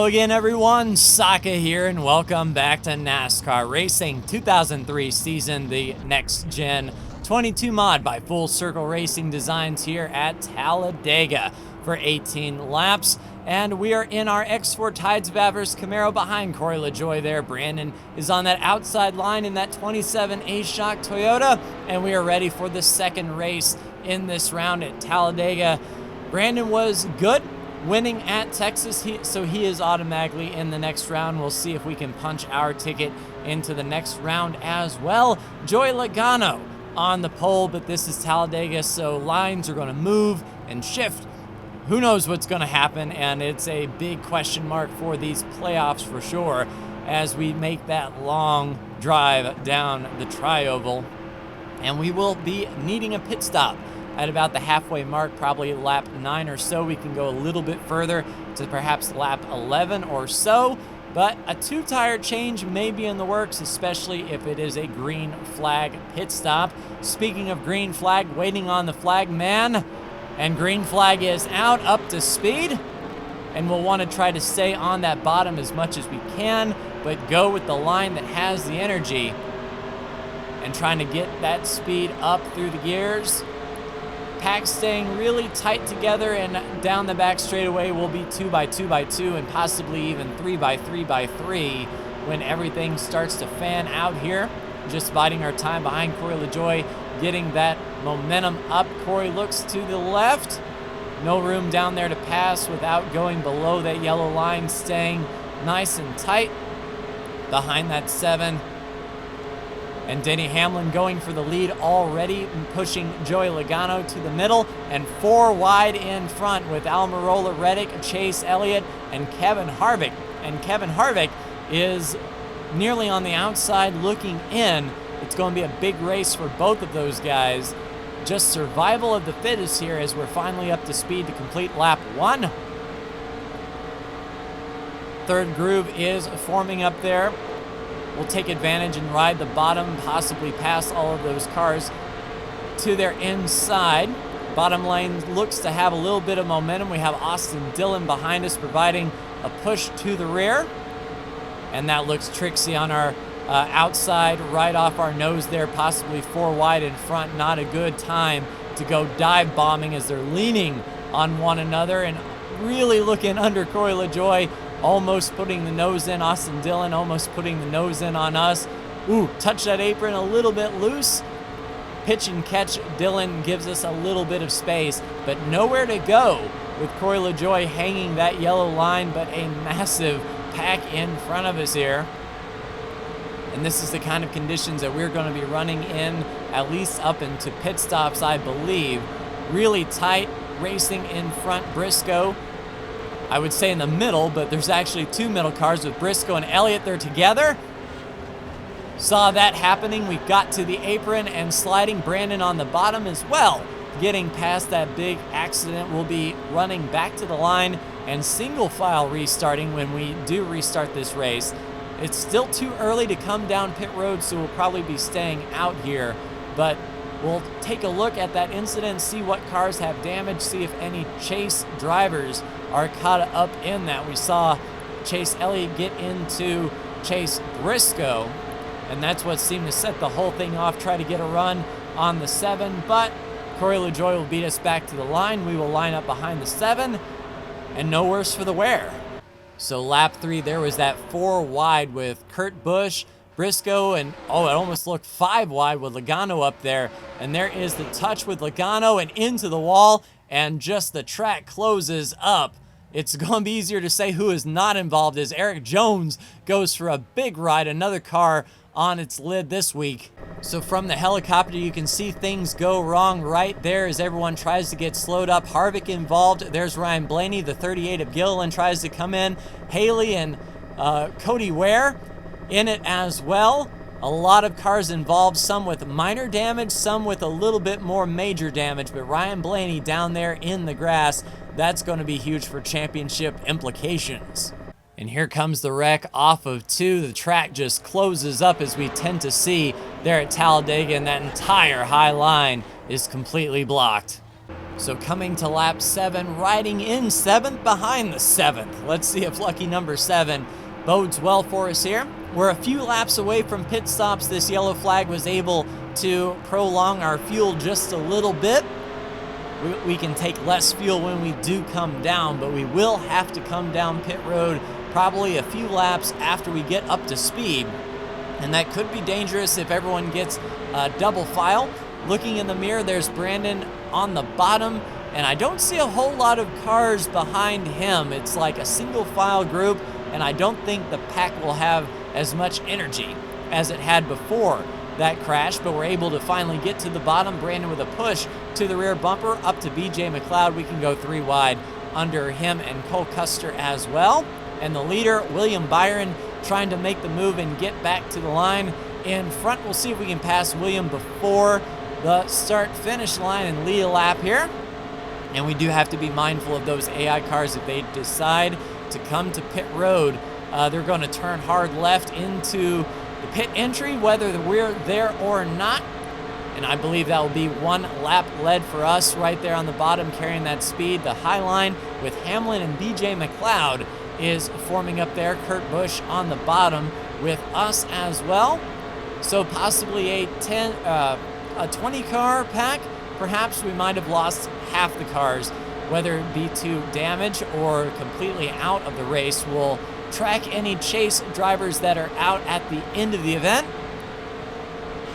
Hello again, everyone. Saka here, and welcome back to NASCAR Racing 2003 season, the next gen 22 mod by Full Circle Racing Designs here at Talladega for 18 laps. And we are in our X4 Tides of Avarice Camaro behind Corey LaJoie there. Brandon is on that outside line in that 27 A-Shock Toyota, and we are ready for the second race in this round at Talladega. Brandon was good winning at Texas, so he is automatically in the next round. We'll see if we can punch our ticket into the next round as well. Joey Logano on the pole, but this is Talladega, so lines are going to move and shift. Who knows what's going to happen, and it's a big question mark for these playoffs for sure as we make that long drive down the tri-oval. And we will be needing a pit stop at about the halfway mark, probably lap 9 or so. We can go a little bit further to perhaps lap 11 or so, but a 2-tire change may be in the works, especially if it is a green flag pit stop. Speaking of green flag, waiting on the flag man, and green flag is out, up to speed, and we'll want to try to stay on that bottom as much as we can, but go with the line that has the energy and trying to get that speed up through the gears. Pack staying really tight together, and down the back straightaway will be 2x2x2 and possibly even 3x3x3 when everything starts to fan out here. Just biding our time behind Corey LaJoie, getting that momentum up. Corey looks to the left. No room down there to pass without going below that yellow line, staying nice and tight behind that 7. And Denny Hamlin going for the lead already, and pushing Joey Logano to the middle, and 4 wide in front with Almirola Reddick, Chase Elliott, and Kevin Harvick. And Kevin Harvick is nearly on the outside looking in. It's going to be a big race for both of those guys. Just survival of the fittest here as we're finally up to speed to complete lap 1. Third groove is forming up there. We'll take advantage and ride the bottom, possibly pass all of those cars to their inside. Bottom lane looks to have a little bit of momentum. We have Austin Dillon behind us providing a push to the rear. And that looks tricksy on our outside, right off our nose there, possibly 4 wide in front. Not a good time to go dive bombing as they're leaning on one another and really looking under Corey LaJoie. Almost putting the nose in. Austin Dillon almost putting the nose in on us. Ooh, touch that apron a little bit loose. Pitch and catch. Dillon gives us a little bit of space, but nowhere to go with Corey LaJoie hanging that yellow line, but a massive pack in front of us here. And this is the kind of conditions that we're going to be running in, at least up into pit stops, I believe. Really tight racing in front. Briscoe, I would say in the middle, but there's actually 2 middle cars with Briscoe and Elliott. They're together. Saw that happening. We got to the apron and sliding. Brandon on the bottom as well. Getting past that big accident. We'll be running back to the line and single file restarting when we do restart this race. It's still too early to come down pit road, so we'll probably be staying out here, but we'll take a look at that incident, see what cars have damage, see if any chase drivers are caught up in that. We saw Chase Elliott get into Chase Briscoe, and that's what seemed to set the whole thing off, try to get a run on the 7, but Corey LaJoie will beat us back to the line. We will line up behind the 7, and no worse for the wear. So lap 3, there was that 4 wide with Kurt Busch, Briscoe, and oh, it almost looked 5 wide with Logano up there. And there is the touch with Logano and into the wall, and just the track closes up. It's going to be easier to say who is not involved as Eric Jones goes for a big ride, another car on its lid this week. So from the helicopter, you can see things go wrong right there as everyone tries to get slowed up. Harvick involved. There's Ryan Blaney, the 38 of Gilliland, tries to come in. Haley and Cody Ware in it as well. A lot of cars involved, some with minor damage, some with a little bit more major damage, but Ryan Blaney down there in the grass, that's going to be huge for championship implications. And here comes the wreck off of 2. The track just closes up as we tend to see there at Talladega, and that entire high line is completely blocked. So coming to lap 7, riding in 7th behind the 7th. Let's see if lucky number 7 bodes well for us here. We're a few laps away from pit stops. This yellow flag was able to prolong our fuel just a little bit. We can take less fuel when we do come down, but we will have to come down pit road probably a few laps after we get up to speed. And that could be dangerous if everyone gets double file. Looking in the mirror, there's Brandon on the bottom, and I don't see a whole lot of cars behind him. It's like a single file group, and I don't think the pack will have as much energy as it had before that crash, but we're able to finally get to the bottom. Brandon with a push to the rear bumper up to BJ MacLeod. We can go 3 wide under him and Cole Custer as well. And the leader, William Byron, trying to make the move and get back to the line in front. We'll see if we can pass William before the start-finish line and lead a lap here. And we do have to be mindful of those AI cars. If they decide to come to pit road, they're going to turn hard left into the pit entry, whether we're there or not. And I believe that will be 1 lap lead for us right there on the bottom, carrying that speed. The high line with Hamlin and BJ MacLeod is forming up there. Kurt Busch on the bottom with us as well. So possibly a 20 car pack. Perhaps we might have lost half the cars, whether it be to damage or completely out of the race. We'll track any chase drivers that are out at the end of the event.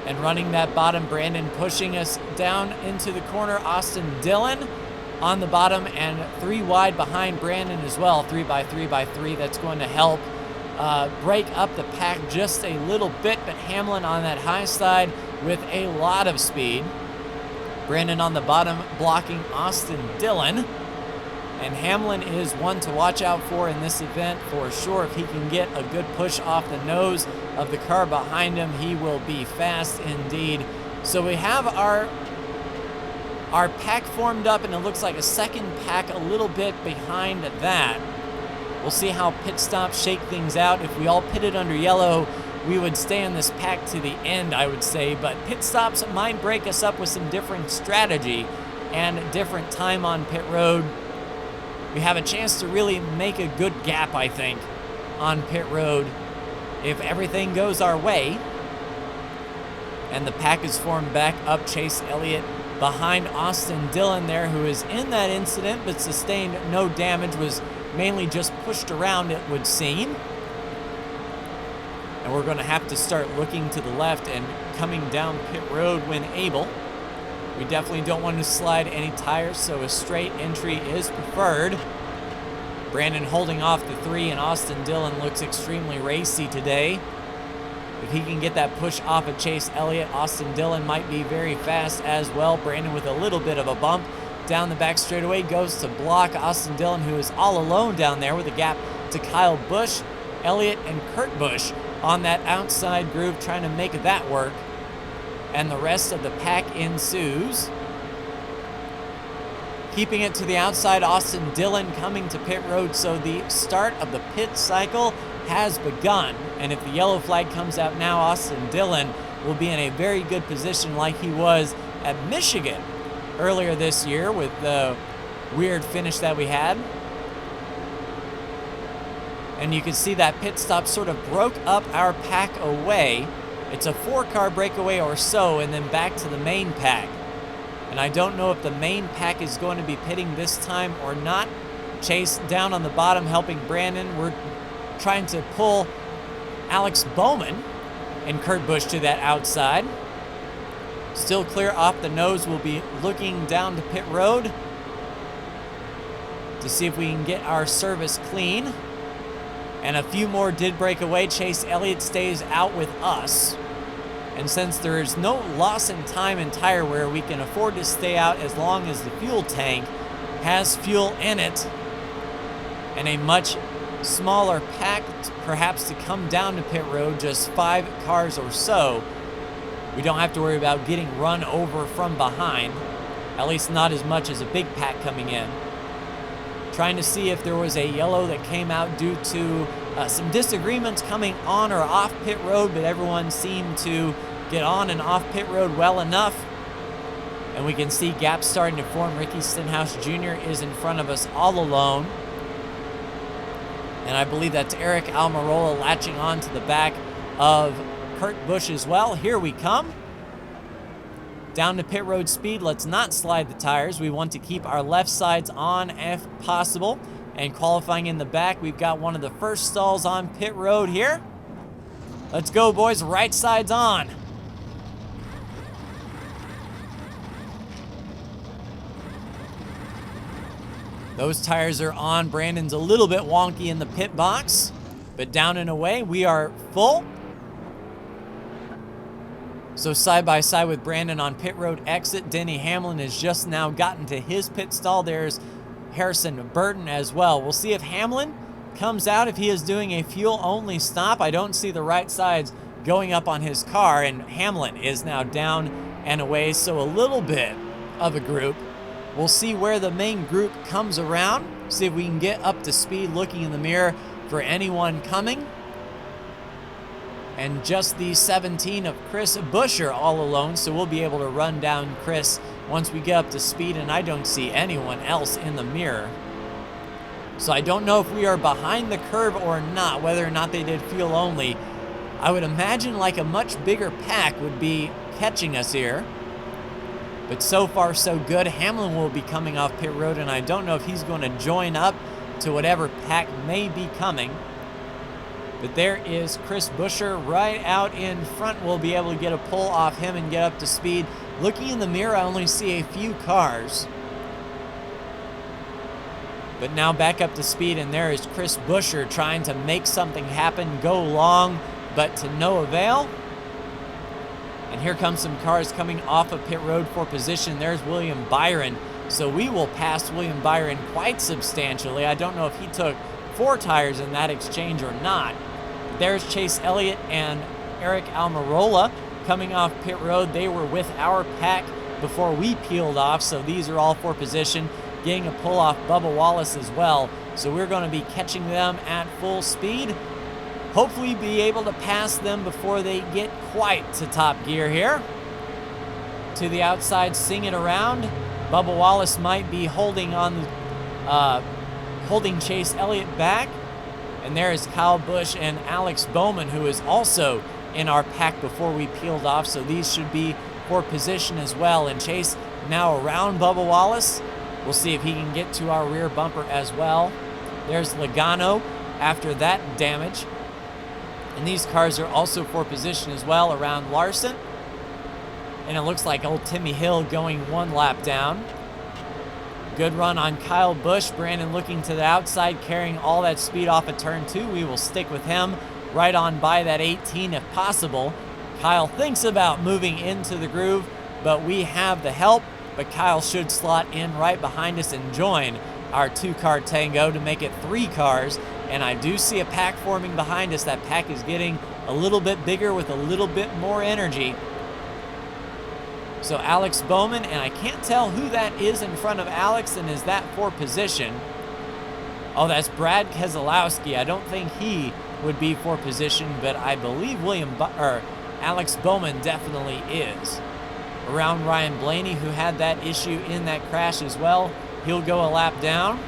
And running that bottom, Brandon pushing us down into the corner. Austin Dillon on the bottom and 3 wide behind Brandon as well. 3 by 3 by 3. That's going to help break up the pack just a little bit, but Hamlin on that high side with a lot of speed. Brandon on the bottom blocking Austin Dillon. And Hamlin is one to watch out for in this event for sure. If he can get a good push off the nose of the car behind him, he will be fast indeed. So we have our pack formed up, and it looks like a second pack a little bit behind that. We'll see how pit stops shake things out. If we all pitted under yellow, we would stay in this pack to the end, I would say. But pit stops might break us up with some different strategy and different time on pit road. We have a chance to really make a good gap, I think, on pit road if everything goes our way. And the pack is formed back up. Chase Elliott behind Austin Dillon there, who is in that incident but sustained no damage, was mainly just pushed around, it would seem. And we're going to have to start looking to the left and coming down pit road when able. We definitely don't want to slide any tires, so a straight entry is preferred. Brandon holding off the 3, and Austin Dillon looks extremely racy today. If he can get that push off of Chase Elliott, Austin Dillon might be very fast as well. Brandon with a little bit of a bump down the back straightaway goes to block Austin Dillon, who is all alone down there with a gap to Kyle Busch. Elliott and Kurt Busch on that outside groove trying to make that work. And the rest of the pack ensues. Keeping it to the outside, Austin Dillon coming to pit road, so the start of the pit cycle has begun. And if the yellow flag comes out now, Austin Dillon will be in a very good position like he was at Michigan earlier this year with the weird finish that we had. And you can see that pit stop sort of broke up our pack away. It's a 4-car breakaway or so, and then back to the main pack. And I don't know if the main pack is going to be pitting this time or not. Chase down on the bottom helping Brandon. We're trying to pull Alex Bowman and Kurt Busch to that outside. Still clear off the nose. We'll be looking down to pit road to see if we can get our service clean. And a few more did break away. Chase Elliott stays out with us. And since there is no loss in time and tire wear, we can afford to stay out as long as the fuel tank has fuel in it. And a much smaller pack, perhaps to come down to pit road, just 5 cars or so. We don't have to worry about getting run over from behind, at least not as much as a big pack coming in. Trying to see if there was a yellow that came out due to some disagreements coming on or off pit road, but everyone seemed to get on and off pit road well enough. And we can see gaps starting to form. Ricky Stenhouse Jr. is in front of us all alone. And I believe that's Eric Almirola latching on to the back of Kurt Busch as well. Here we come. Down to pit road speed. Let's not slide the tires. We want to keep our left sides on if possible. And qualifying in the back, we've got one of the first stalls on pit road here. Let's go, boys. Right side's on. Those tires are on. Brandon's a little bit wonky in the pit box, but down and away, we are full. So side by side with Brandon on pit road exit, Denny Hamlin has just now gotten to his pit stall. There's Harrison Burton as well. We'll see if Hamlin comes out, if he is doing a fuel-only stop. I don't see the right sides going up on his car, and Hamlin is now down and away, so a little bit of a group. We'll see where the main group comes around, see if we can get up to speed looking in the mirror for anyone coming. And just the 17 of Chris Buescher all alone, so we'll be able to run down Chris once we get up to speed, and I don't see anyone else in the mirror. So I don't know if we are behind the curve or not, whether or not they did fuel only. I would imagine like a much bigger pack would be catching us here. But so far so good. Hamlin will be coming off pit road, and I don't know if he's going to join up to whatever pack may be coming. But there is Chris Buescher right out in front. We'll be able to get a pull off him and get up to speed. Looking in the mirror, I only see a few cars. But now back up to speed, and there is Chris Buescher trying to make something happen, go long, but to no avail. And here comes some cars coming off of pit road for position. There's William Byron. So we will pass William Byron quite substantially. I don't know if he took 4 tires in that exchange or not. There's Chase Elliott and Eric Almirola coming off pit road. They were with our pack before we peeled off, so these are all for position. Getting a pull off Bubba Wallace as well. So we're going to be catching them at full speed. Hopefully be able to pass them before they get quite to top gear here. To the outside, sing it around. Bubba Wallace might be holding Chase Elliott back. And there is Kyle Busch and Alex Bowman, who is also in our pack before we peeled off. So these should be for position as well. And Chase now around Bubba Wallace. We'll see if he can get to our rear bumper as well. There's Logano after that damage. And these cars are also for position as well around Larson. And it looks like old Timmy Hill going 1 lap down. Good run on Kyle Busch. Brandon looking to the outside, carrying all that speed off of turn 2. We will stick with him right on by that 18 if possible. Kyle thinks about moving into the groove, but we have the help. But Kyle should slot in right behind us and join our 2-car tango to make it 3 cars. And I do see a pack forming behind us. That pack is getting a little bit bigger with a little bit more energy. So Alex Bowman, and I can't tell who that is in front of Alex, and is that for position? Oh, that's Brad Keselowski. I don't think he would be for position, but I believe Alex Bowman definitely is. Around Ryan Blaney, who had that issue in that crash as well. He'll go a lap down.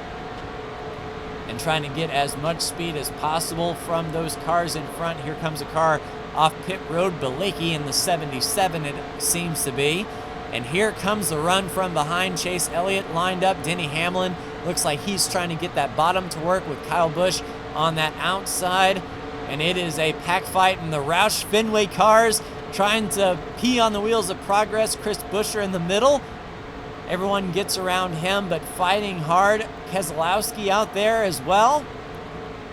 And trying to get as much speed as possible from those cars in front. Here comes a car off pit road, Baleki in the 77 it seems to be. And here comes the run from behind. Chase Elliott lined up. Denny Hamlin looks like he's trying to get that bottom to work with Kyle Busch on that outside. And it is a pack fight in the Roush Fenway cars trying to pee on the wheels of progress. Chris Buescher in the middle. Everyone gets around him, but fighting hard. Keselowski out there as well.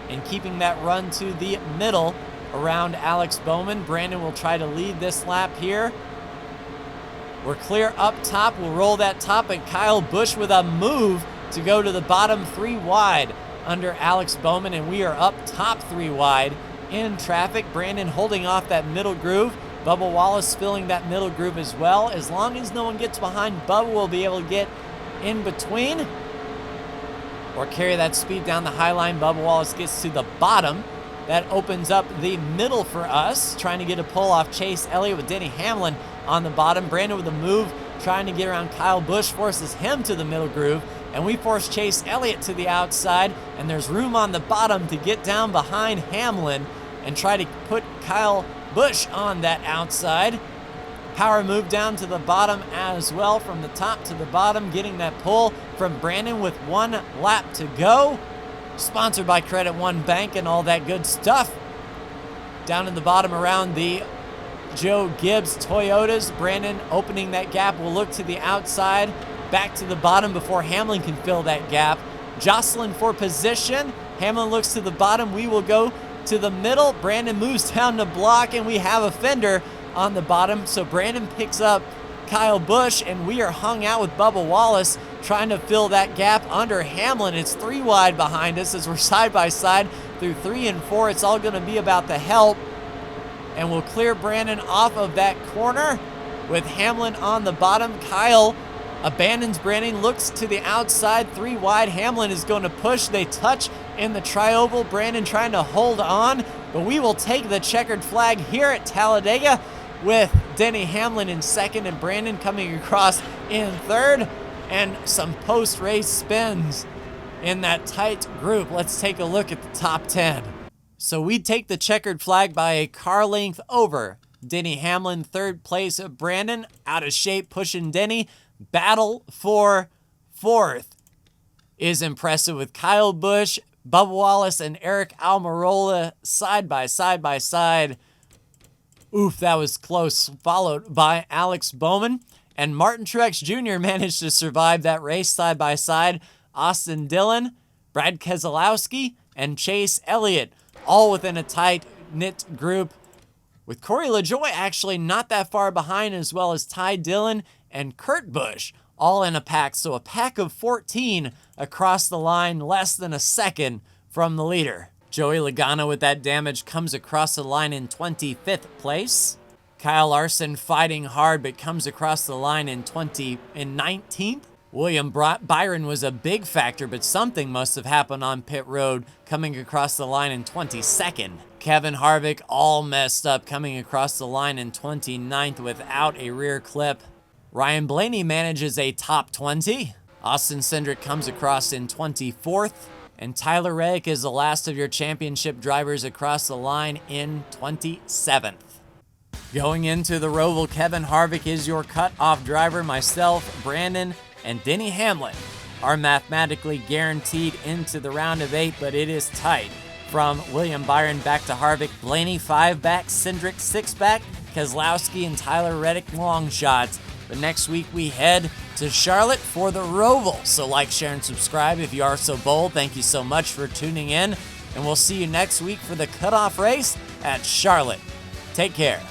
And keeping that run to the middle around Alex Bowman. Brandon will try to lead this lap here. We're clear up top. We'll roll that top, and Kyle Busch with a move to go to the bottom 3 wide under Alex Bowman, and we are up top 3 wide in traffic. Brandon holding off that middle groove. Bubba Wallace filling that middle groove as well. As long as no one gets behind Bubba, we'll be able to get in between or carry that speed down the high line. Bubba Wallace gets to the bottom. That opens up the middle for us, trying to get a pull off Chase Elliott with Denny Hamlin on the bottom. Brandon with a move trying to get around Kyle Busch, forces him to the middle groove, and we force Chase Elliott to the outside, and there's room on the bottom to get down behind Hamlin and try to put Kyle Busch on that outside. Power move down to the bottom as well, from the top to the bottom, getting that pull from Brandon with 1 lap to go. Sponsored by Credit One Bank and all that good stuff. Down in the bottom around the Joe Gibbs Toyotas, Brandon opening that gap will look to the outside, back to the bottom before Hamlin can fill that gap. Jostling for position. Hamlin looks to the bottom. We will go to the middle. Brandon moves down to block, and we have a fender on the bottom. So Brandon picks up Kyle Busch, and we are hung out with Bubba Wallace trying to fill that gap under Hamlin. It's 3 wide behind us as we're side by side through 3 and 4. It's all going to be about the help, and we'll clear Brandon off of that corner with Hamlin on the bottom. Kyle abandons Brandon, looks to the outside, 3 wide. Hamlin is going to push. They touch in the tri-oval. Brandon trying to hold on, but we will take the checkered flag here at Talladega with Denny Hamlin in second and Brandon coming across in third, and some post-race spins in that tight group. Let's take a look at the top 10. So we take the checkered flag by a car length over Denny Hamlin. Third place, Brandon out of shape, pushing Denny. Battle for fourth is impressive with Kyle Busch, Bubba Wallace, and Eric Almirola side by side. Oof, that was close. Followed by Alex Bowman, and Martin Truex Jr. managed to survive that race side by side. Austin Dillon, Brad Keselowski, and Chase Elliott, all within a tight-knit group, with Corey LaJoie actually not that far behind, as well as Ty Dillon and Kurt Busch, all in a pack. So a pack of 14 across the line, less than a second from the leader. Joey Logano with that damage comes across the line in 25th place. Kyle Larson fighting hard, but comes across the line in 19th. William Byron was a big factor, but something must have happened on pit road, coming across the line in 22nd. Kevin Harvick all messed up, coming across the line in 29th without a rear clip. Ryan Blaney manages a top 20. Austin Cindric comes across in 24th. And Tyler Reddick is the last of your championship drivers across the line in 27th. Going into the Roval, Kevin Harvick is your cut-off driver. Myself, Brandon, and Denny Hamlin are mathematically guaranteed into the round of 8, but it is tight. From William Byron back to Harvick, Blaney 5 back, Cindric 6 back, Keselowski and Tyler Reddick long shots. But next week we head to Charlotte for the Roval. So like, share, and subscribe if you are so bold. Thank you so much for tuning in, and we'll see you next week for the cutoff race at Charlotte. Take care.